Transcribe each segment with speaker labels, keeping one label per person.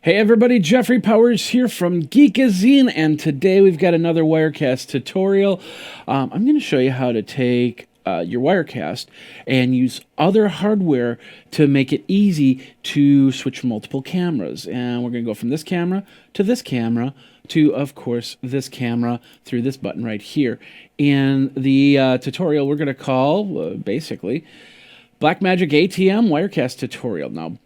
Speaker 1: Hey everybody, Jeffrey Powers here from Geekazine, and today we've got another Wirecast tutorial. I'm going to show you how to take your Wirecast and use other hardware to make it easy to switch multiple cameras. And we're going to go from this camera to, of course, this camera through this button right here. In the tutorial, we're going to call, basically, BlackMagic ATEM Wirecast tutorial. Now,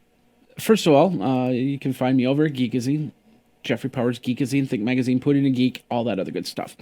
Speaker 1: first of all, you can find me over at Geekazine, Jeffrey Powers Geekazine, Think Magazine, Put in a Geek, all that other good stuff.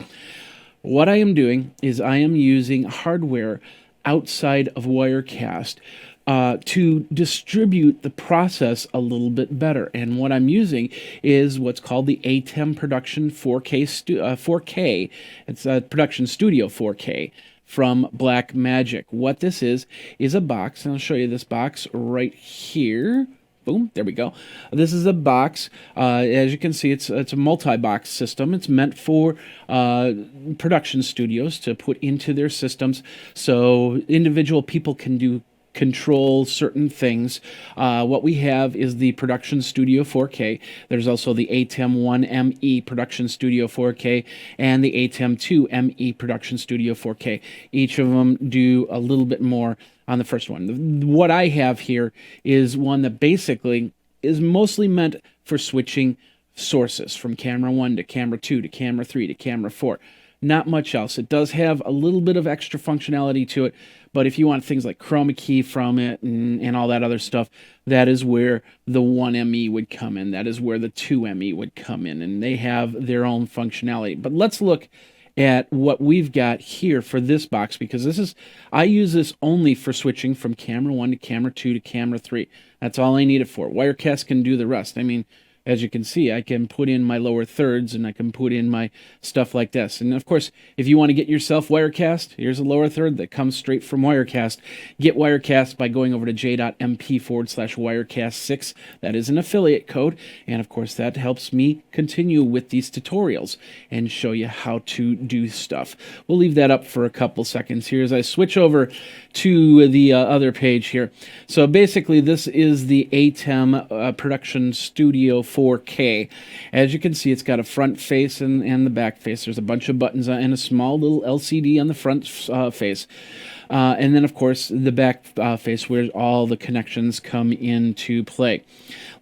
Speaker 1: What I am doing is I am using hardware outside of Wirecast to distribute the process a little bit better. And what I'm using is what's called the ATEM Production 4K. It's a Production Studio 4K. From BlackMagic. What this is a box, and I'll show you this box right here. Boom, there we go. This is a box. As you can see, it's a multi-box system. It's meant for production studios to put into their systems so individual people can control certain things. What we have is the Production Studio 4K. There's also the ATEM 1ME Production Studio 4K and the ATEM 2ME Production Studio 4K. Each of them do a little bit more on the first one. What I have here is one that basically is mostly meant for switching sources from camera 1 to camera 2 to camera 3 to camera 4. Not much else. It does have a little bit of extra functionality to it, but if you want things like chroma key from it and all that other stuff, that is where the 1ME would come in. That is where the 2ME would come in, and they have their own functionality. But let's look at what we've got here for this box, because I use this only for switching from camera 1 to camera 2 to camera 3. That's all I need it for. Wirecast can do the rest. I mean, as you can see, I can put in my lower thirds and I can put in my stuff like this. And of course, if you want to get yourself Wirecast, here's a lower third that comes straight from Wirecast. Get Wirecast by going over to j.mp/Wirecast6. That is an affiliate code. And of course, that helps me continue with these tutorials and show you how to do stuff. We'll leave that up for a couple seconds here as I switch over to the other page here. So basically, this is the ATEM Production Studio 4K. As you can see, it's got a front face and the back face. There's a bunch of buttons and a small little LCD on the front face. And then, of course, the back face where all the connections come into play.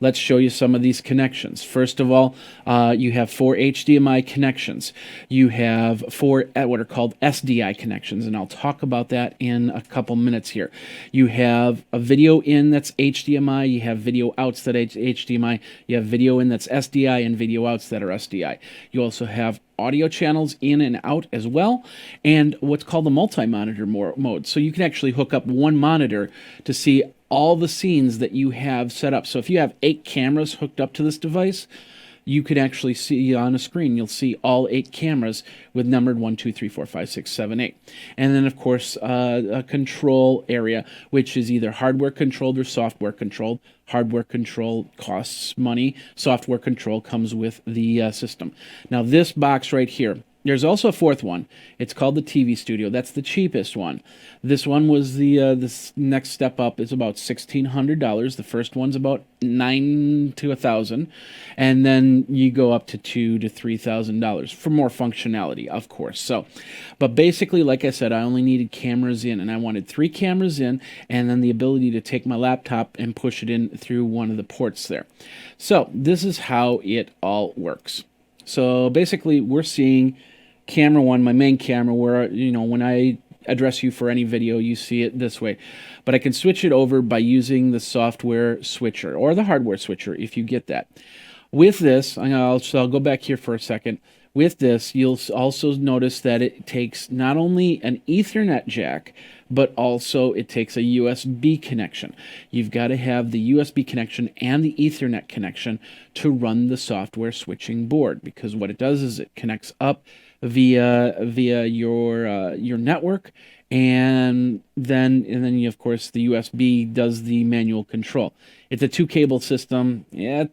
Speaker 1: Let's show you some of these connections. First of all, you have 4 HDMI connections. You have 4 what are called SDI connections, and I'll talk about that in a couple minutes here. You have a video in that's HDMI. You have video outs that are HDMI. You have video in that's SDI and video outs that are SDI. You also have audio channels in and out as well, and what's called the multi-monitor mode. So you can actually hook up one monitor to see all the scenes that you have set up. So if you have 8 cameras hooked up to this device, you can actually see on a screen, you'll see all 8 cameras with numbered 1, 2, 3, 4, 5, 6, 7, 8. And then, of course, a control area, which is either hardware controlled or software controlled. Hardware control costs money. Software control comes with the system. Now, this box right here, there's also a fourth one. It's called the TV Studio. That's the cheapest one. This one was this next step up. It's about $1,600. The first one's about $9,000 to $1,000, and then you go up to $2,000 to $3,000 for more functionality, of course. So, but basically, like I said, I only needed cameras in, and I wanted 3 cameras in, and then the ability to take my laptop and push it in through one of the ports there. So this is how it all works. So basically, we're seeing camera 1, my main camera, where, when I address you for any video, you see it this way. But I can switch it over by using the software switcher or the hardware switcher if you get that. With this, I'll go back here for a second. With this, you'll also notice that it takes not only an Ethernet jack, but also it takes a USB connection. You've got to have the USB connection and the Ethernet connection to run the software switching board, because what it does is it connects up via your network, and then you, of course, the USB does the manual control. It's a 2-cable system. Yeah,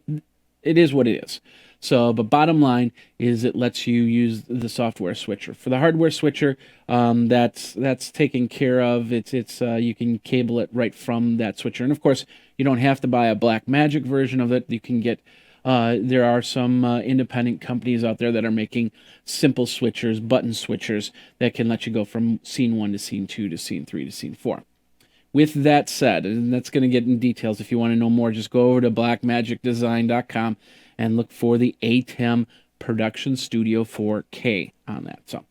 Speaker 1: it is what it is. So, but bottom line is it lets you use the software switcher. For the hardware switcher, that's taken care of. It's you can cable it right from that switcher. And of course, you don't have to buy a BlackMagic version of it. You can get There are some independent companies out there that are making simple switchers, button switchers, that can let you go from scene 1 to scene 2 to scene 3 to scene 4. With that said, and that's going to get in details, if you want to know more, just go over to blackmagicdesign.com and look for the ATEM Production Studio 4K on that. So,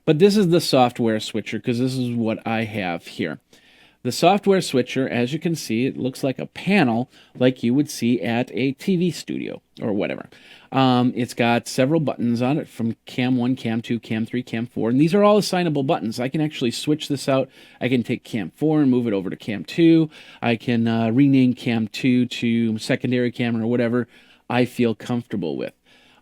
Speaker 1: but this is the software switcher, because this is what I have here. The software switcher, as you can see, it looks like a panel like you would see at a TV studio or whatever. It's got several buttons on it from Cam 1, Cam 2, Cam 3, Cam 4, and these are all assignable buttons. I can actually switch this out. I can take Cam 4 and move it over to Cam 2. I can rename Cam 2 to secondary camera or whatever I feel comfortable with.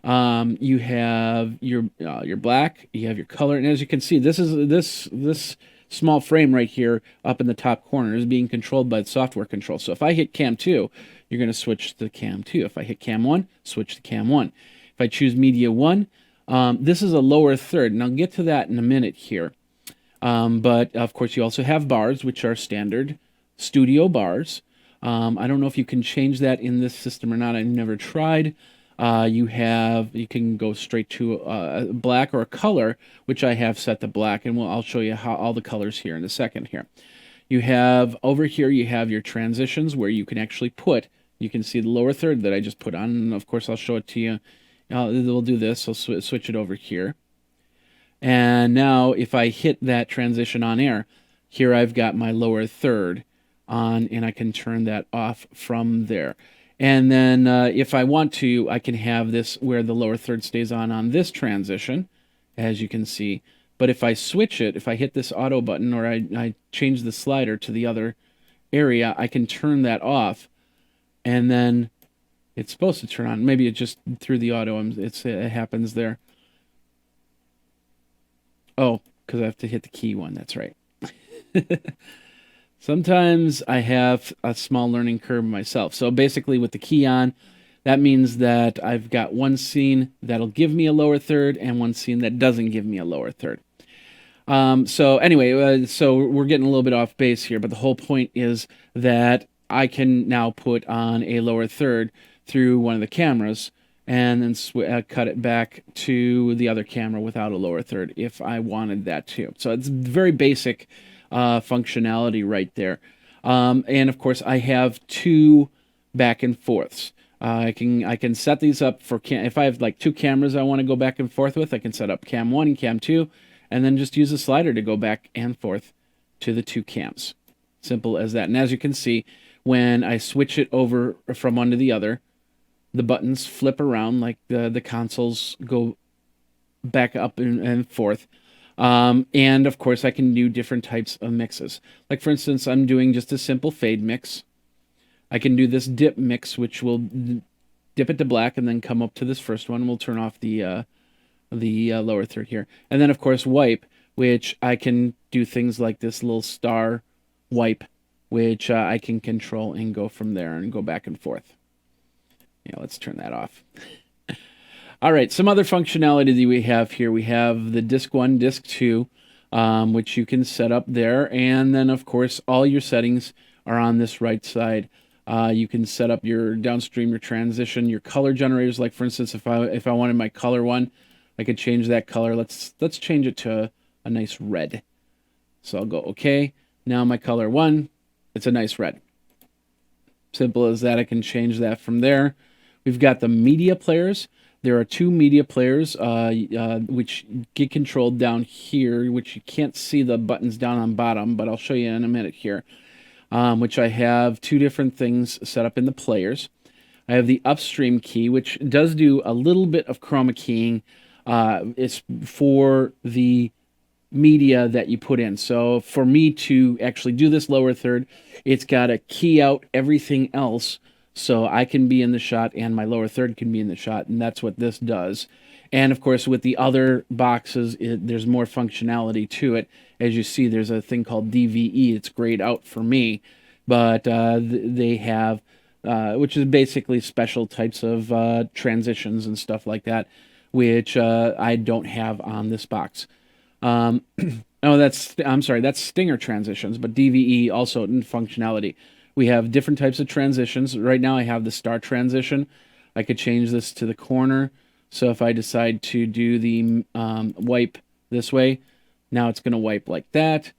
Speaker 1: You have your black, you have your color, and as you can see, this small frame right here up in the top corner is being controlled by the software control. So if I hit Cam 2, you're going to switch to Cam 2. If I hit Cam 1, switch to Cam 1. If I choose Media 1, this is a lower third, and I'll get to that in a minute here. But of course, you also have bars, which are standard studio bars. I don't know if you can change that in this system or not. I've never tried. You can go straight to a black or a color, which I have set to black, and I'll show you how all the colors here in a second here. You have over here, you have your transitions where you can actually put, you can see the lower third that I just put on, and of course I'll show it to you. We'll do this, I'll switch it over here. And now if I hit that transition on air, here I've got my lower third on, and I can turn that off from there. And then if I want to, I can have this where the lower third stays on this transition, as you can see. But if I switch it, if I hit this auto button or I change the slider to the other area, I can turn that off. And then it's supposed to turn on. Maybe it just through the auto, it happens there. Oh, because I have to hit the key one. That's right. Sometimes I have a small learning curve myself. So basically with the key on, that means that I've got one scene that'll give me a lower third and one scene that doesn't give me a lower third. So anyway, so we're getting a little bit off base here, but the whole point is that I can now put on a lower third through one of the cameras and then cut it back to the other camera without a lower third if I wanted that too. So it's very basic functionality right there. And of course I have two back and forths. I can set these up for if I have like two cameras I want to go back and forth with, I can set up Cam 1 and Cam 2 and then just use a slider to go back and forth to the two cams. Simple as that. And as you can see, when I switch it over from one to the other, the buttons flip around like the consoles go back up and forth. And of course I can do different types of mixes. Like for instance, I'm doing just a simple fade mix. I can do this dip mix, which will dip it to black and then come up to this first one. We'll turn off the lower third here. And then of course wipe, which I can do things like this little star wipe, which I can control and go from there and go back and forth. Yeah, let's turn that off. All right, some other functionality that we have here. We have the disc 1, disc 2, which you can set up there. And then, of course, all your settings are on this right side. You can set up your downstream, your transition, your color generators. Like, for instance, if I wanted my color one, I could change that color. Let's change it to a nice red. So I'll go, okay. Now my color 1, it's a nice red. Simple as that. I can change that from there. We've got the media players. There are two media players which get controlled down here, which you can't see the buttons down on bottom, but I'll show you in a minute here, which I have two different things set up in the players. I have the upstream key, which does do a little bit of chroma keying. It's for the media that you put in. So for me to actually do this lower third, it's got to key out everything else so I can be in the shot and my lower third can be in the shot, and that's what this does. And of course with the other boxes, there's more functionality to it. As you see, there's a thing called DVE. It's grayed out for me, but they have which is basically special types of transitions and stuff like that, which I don't have on this box. Oh, I'm sorry, that's Stinger transitions, but DVE also in functionality. We have different types of transitions. Right now I have the star transition. I could change this to the corner. So if I decide to do the wipe this way, now it's going to wipe like that.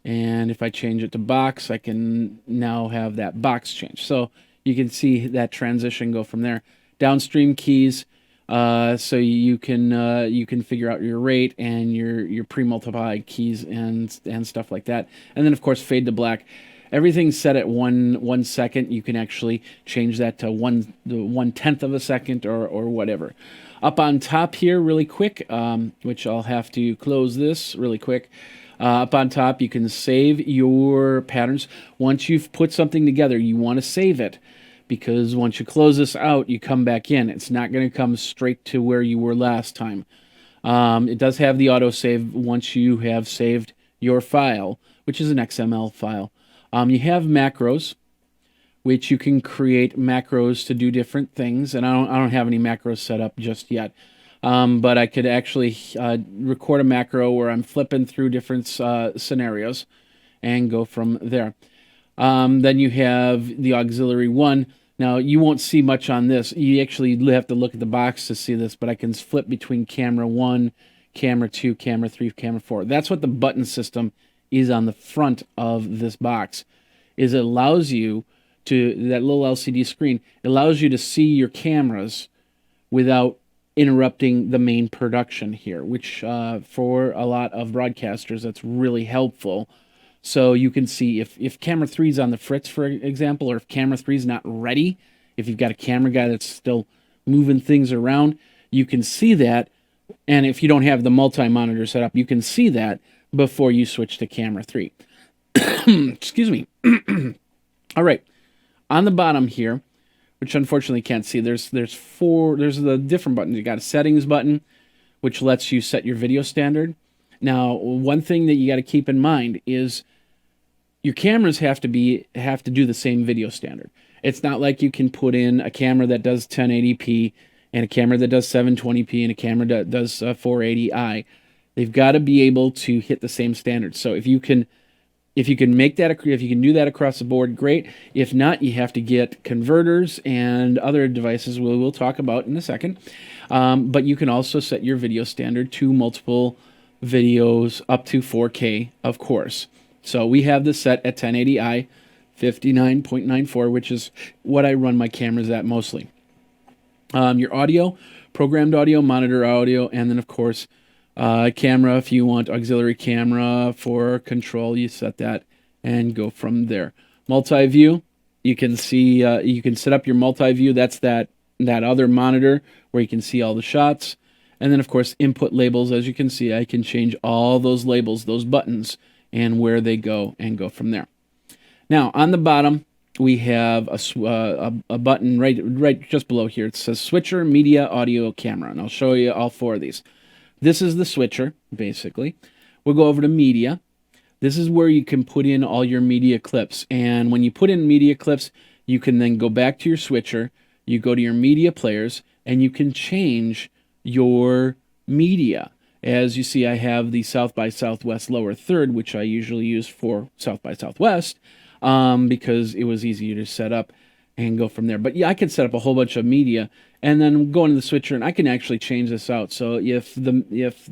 Speaker 1: And if I change it to box, I can now have that box change. So you can see that transition go from there. Downstream keys, so you can figure out your rate and your pre-multiplied keys and stuff like that. And then of course fade to black. Everything's set at 1 second. You can actually change that to 1/10 of a second or whatever. Up on top here, really quick, which I'll have to close this really quick. Up on top, you can save your patterns. Once you've put something together, you want to save it, because once you close this out, you come back in. It's not going to come straight to where you were last time. It does have the autosave once you have saved your file, which is an XML file. You have macros, which you can create macros to do different things, and I don't have any macros set up just yet. But I could actually record a macro where I'm flipping through different scenarios and go from there. Then you have the auxiliary 1. Now, you won't see much on this. You actually have to look at the box to see this, but I can flip between camera 1, camera 2, camera 3, camera 4. That's what the button system is on the front of this box. Is it allows you to, that little LCD screen, it allows you to see your cameras without interrupting the main production here, which for a lot of broadcasters, that's really helpful. So you can see if camera 3 is on the fritz, for example, or if camera 3 is not ready, if you've got a camera guy that's still moving things around, you can see that. And if you don't have the multi-monitor set up, you can see that before you switch to camera 3. Excuse me. All right. On the bottom here, which unfortunately can't see, there's the different buttons. You got a settings button, which lets you set your video standard. Now, one thing that you got to keep in mind is your cameras have to do the same video standard. It's not like you can put in a camera that does 1080p and a camera that does 720p and a camera that does 480i. They've got to be able to hit the same standard. So if you can make that, if you can do that across the board, great. If not, you have to get converters and other devices we'll talk about in a second. But you can also set your video standard to multiple videos up to 4K, of course. So we have this set at 1080i, 59.94, which is what I run my cameras at mostly. Your audio, programmed audio, monitor audio, and then of course camera. If you want auxiliary camera for control, you set that and go from there. Multi-view, you can see, you can set up your multi-view. That's that other monitor where you can see all the shots. And then of course input labels. As you can see, I can change all those labels, those buttons, and where they go, and go from there. Now on the bottom we have a button right just below here. It says switcher, media, audio, camera, and I'll show you all 4 of these. This is the switcher, basically. We'll go over to media. This is where you can put in all your media clips. And when you put in media clips, you can then go back to your switcher, you go to your media players, and you can change your media. As you see, I have the South by Southwest lower third, which I usually use for South by Southwest, because it was easier to set up and go from there. But yeah, I can set up a whole bunch of media and then go into the switcher, and I can actually change this out. So if the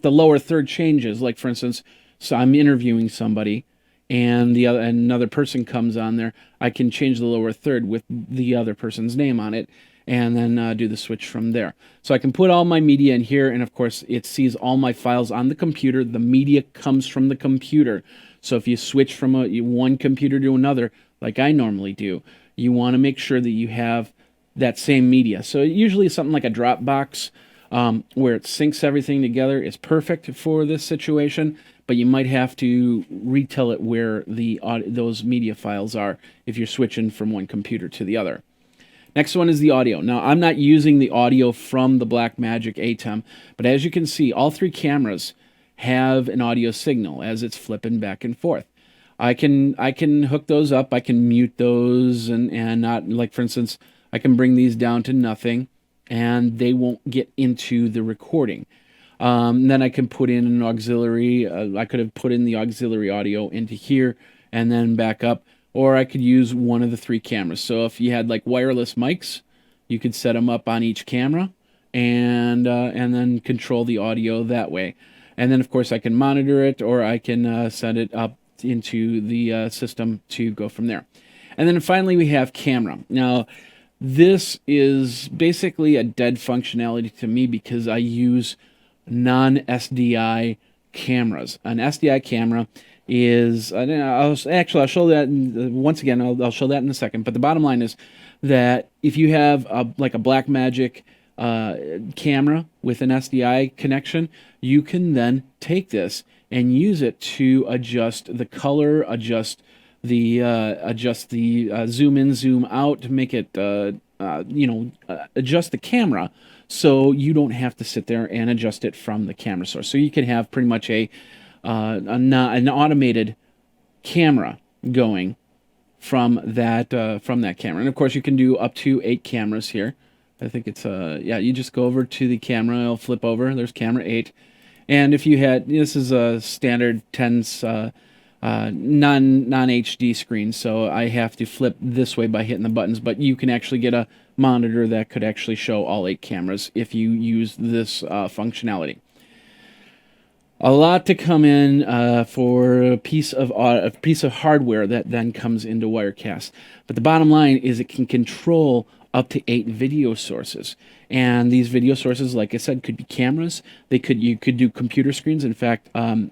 Speaker 1: lower third changes, like for instance, so I'm interviewing somebody and another person comes on there, I can change the lower third with the other person's name on it, and then do the switch from there. So I can put all my media in here, and of course it sees all my files on the computer. The media comes from the computer. So if you switch from one computer to another, like I normally do, you want to make sure that you have that same media. So usually something like a Dropbox, where it syncs everything together, is perfect for this situation, but you might have to retell it where those media files are if you're switching from one computer to the other. Next one is the audio. Now, I'm not using the audio from the BlackMagic ATEM, but as you can see, all 3 cameras have an audio signal as it's flipping back and forth. I can hook those up. I can mute those and not, like for instance, I can bring these down to nothing, and they won't get into the recording. Then I can put in an auxiliary. I could have put in the auxiliary audio into here and then back up. or I could use one of the 3 cameras. So if you had like wireless mics, you could set them up on each camera and then control the audio that way. And then of course I can monitor it, or I can set it up into the system to go from there. And then finally we have camera. Now this is basically a dead functionality to me because I use non-SDI cameras. An SDI camera is, I'll show that once again. I'll show that in a second. But the bottom line is that if you have like a BlackMagic camera with an SDI connection, you can then take this and use it to adjust the color, adjust the zoom in, zoom out, to make it adjust the camera, so you don't have to sit there and adjust it from the camera source. So you can have pretty much an automated camera going from that camera. And of course you can do up to 8 cameras here. I think it's you just go over to the camera, it'll flip over, there's camera 8. And if you had, this is a standard 10's non-HD screen, so I have to flip this way by hitting the buttons, but you can actually get a monitor that could actually show all 8 cameras if you use this functionality. A lot to come in for a piece of hardware that then comes into Wirecast. But the bottom line is it can control up to 8 video sources. And these video sources, like I said, could be cameras. You could do computer screens. In fact,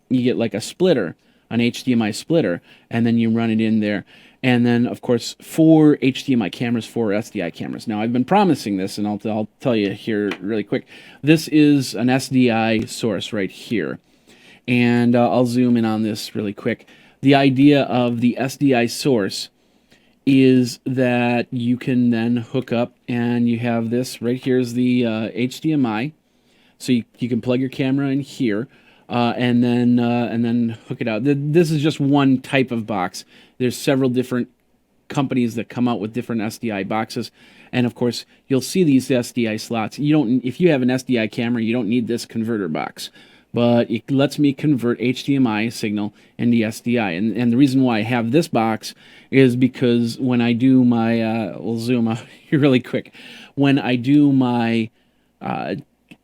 Speaker 1: you get like a splitter, an HDMI splitter, and then you run it in there. And then, of course, 4 HDMI cameras, 4 SDI cameras. Now, I've been promising this, and I'll tell you here really quick. This is an SDI source right here. And I'll zoom in on this really quick. The idea of the SDI source is that you can then hook up, and you have this right here is the HDMI. So you can plug your camera in here. And then hook it out. This is just one type of box. There's several different companies that come out with different SDI boxes, and of course you'll see these SDI slots. If you have an SDI camera, you don't need this converter box, but it lets me convert HDMI signal into SDI. And the reason why I have this box is because when I do my we'll zoom out here really quick. When I do my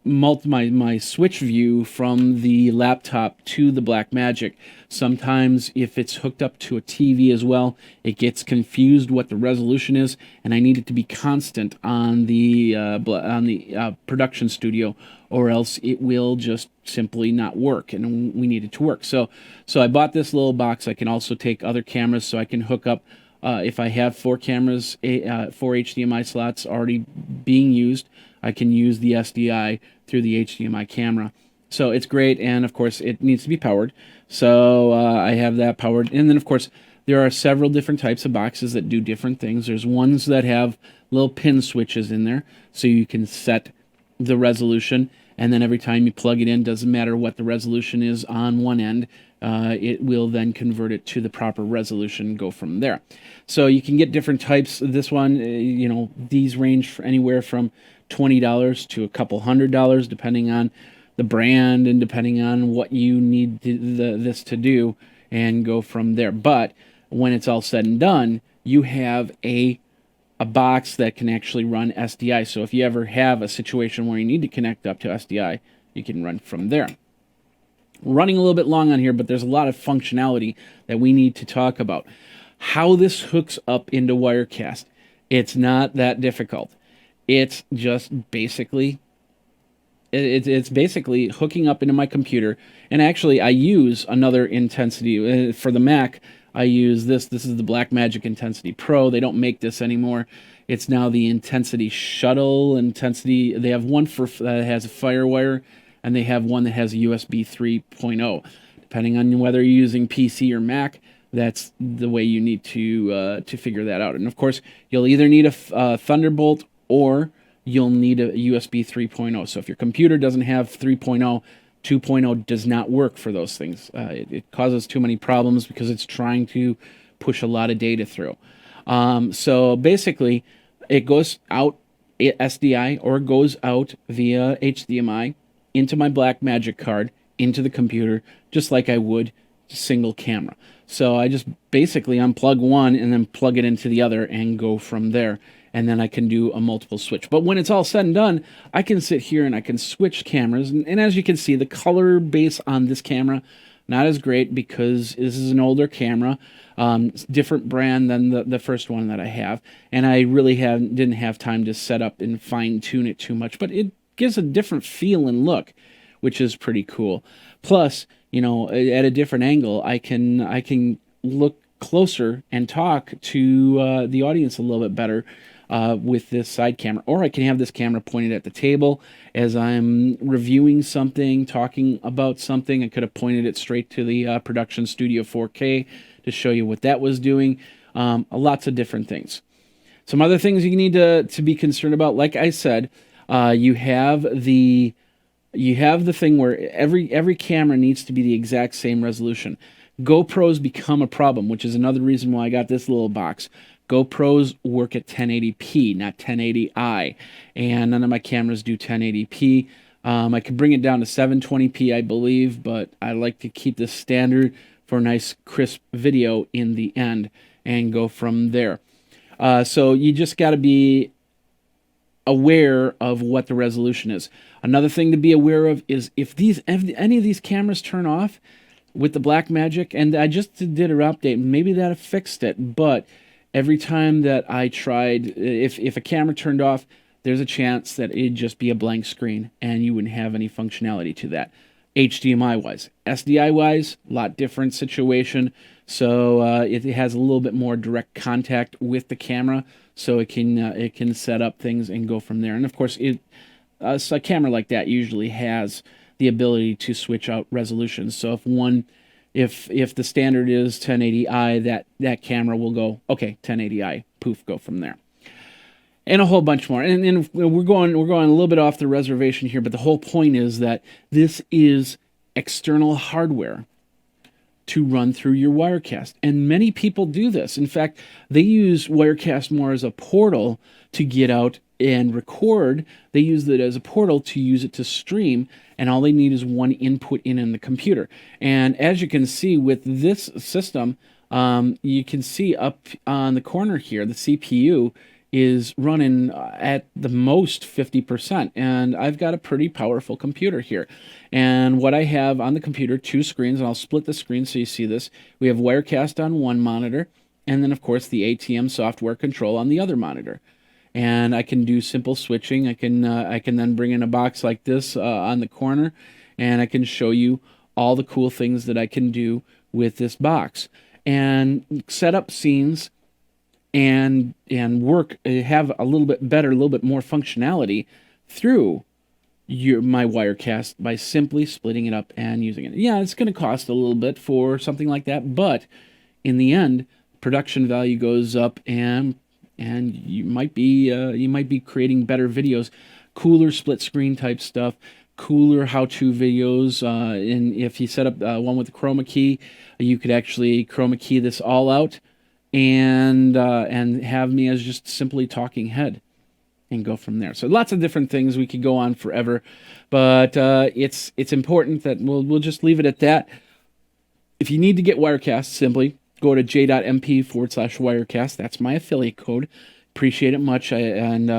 Speaker 1: my switch view from the laptop to the BlackMagic, sometimes if it's hooked up to a TV as well, it gets confused what the resolution is, and I need it to be constant on the production studio, or else it will just simply not work, and we need it to work. So I bought this little box. I can also take other cameras, so I can hook up if I have 4 cameras, 4 HDMI slots already being used, I can use the SDI through the HDMI camera. So it's great, and of course it needs to be powered. So I have that powered. And then of course there are several different types of boxes that do different things. There's ones that have little pin switches in there, so you can set the resolution, and then every time you plug it in, doesn't matter what the resolution is on one end, it will then convert it to the proper resolution and go from there. So you can get different types. This one, these range for anywhere from $20 to a couple $100, depending on the brand and depending on what you need this to do, and go from there. But when it's all said and done, you have a box that can actually run SDI. So if you ever have a situation where you need to connect up to SDI, you can run from there. We're running a little bit long on here, but there's a lot of functionality that we need to talk about. How this hooks up into Wirecast, it's not that difficult. It's just basically it's basically hooking up into my computer. And actually I use another intensity for the Mac. I use this is the BlackMagic Intensity Pro. They don't make this anymore. It's now the Intensity Shuttle Intensity. They have one that has a FireWire, and they have one that has a USB 3.0. Depending on whether you're using PC or Mac, that's the way you need to figure that out. And of course, you'll either need a Thunderbolt, or you'll need a USB 3.0. So if your computer doesn't have 3.0, 2.0 does not work for those things. It causes too many problems because it's trying to push a lot of data through. So basically, it goes out SDI, or it goes out via HDMI into my BlackMagic card, into the computer, just like I would single camera. So I just basically unplug one and then plug it into the other and go from there. And then I can do a multiple switch. But when it's all said and done, I can sit here and I can switch cameras. And as you can see, the color base on this camera, not as great because this is an older camera. Different brand than the first one that I have. And I really didn't have time to set up and fine tune it too much. But it gives a different feel and look, which is pretty cool. Plus, you know, at a different angle, I can look closer and talk to the audience a little bit better with this side camera. Or I can have this camera pointed at the table as I'm reviewing something, talking about something. I could have pointed it straight to the Production Studio 4K to show you what that was doing. Lots of different things. Some other things you need to be concerned about, like I said, you have the thing where every camera needs to be the exact same resolution. GoPros become a problem, which is another reason why I got this little box. GoPros work at 1080p, not 1080i, and none of my cameras do 1080p. I could bring it down to 720p, I believe, but I like to keep this standard for a nice crisp video in the end and go from there. So you just got to be aware of what the resolution is. Another thing to be aware of is if any of these cameras turn off with the BlackMagic, and I just did an update, maybe that fixed it, but every time that I tried, if a camera turned off, there's a chance that it'd just be a blank screen and you wouldn't have any functionality to that. HDMI-wise. SDI-wise, a lot different situation. So it has a little bit more direct contact with the camera, so it can set up things and go from there. And of course, so a camera like that usually has the ability to switch out resolutions. So if the standard is 1080i, that camera will go, okay, 1080i, poof, go from there. And a whole bunch more. And we're going a little bit off the reservation here, but the whole point is that this is external hardware to run through your Wirecast. And many people do this. In fact, they use Wirecast more as a portal to get out and record. They use it as a portal to use it to stream, and all they need is one input in the computer. And as you can see with this system, you can see up on the corner here, the CPU is running at the most 50%, and I've got a pretty powerful computer here. And what I have on the computer, two screens, and I'll split the screen so you see this. We have Wirecast on one monitor, and then of course the ATEM software control on the other monitor. And I can do simple switching. I can then bring in a box like this on the corner, and I can show you all the cool things that I can do with this box and set up scenes and work, have a little bit better, a little bit more functionality through my Wirecast by simply splitting it up and using it. Yeah, it's going to cost a little bit for something like that, but in the end, production value goes up, and you might be creating better videos, cooler split screen type stuff, cooler how-to videos. And if you set up one with the chroma key, you could actually chroma key this all out and have me as just simply talking head and go from there. So lots of different things. We could go on forever, but it's important that we'll just leave it at that. If you need to get Wirecast, simply go to j.mp/Wirecast. That's my affiliate code. Appreciate it much. And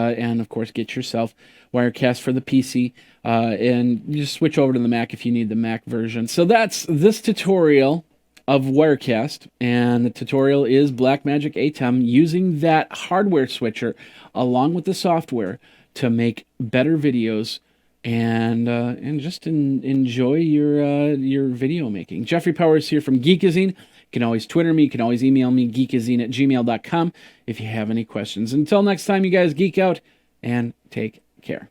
Speaker 1: of course, get yourself Wirecast for the PC, and you just switch over to the Mac if you need the Mac version. So that's this tutorial of Wirecast, and the tutorial is BlackMagic ATEM, using that hardware switcher along with the software to make better videos and just enjoy your video making. Jeffrey Powers here from Geekazine. You can always Twitter me. You can always email me, geekazine@gmail.com, if you have any questions. Until next time, you guys geek out and take care.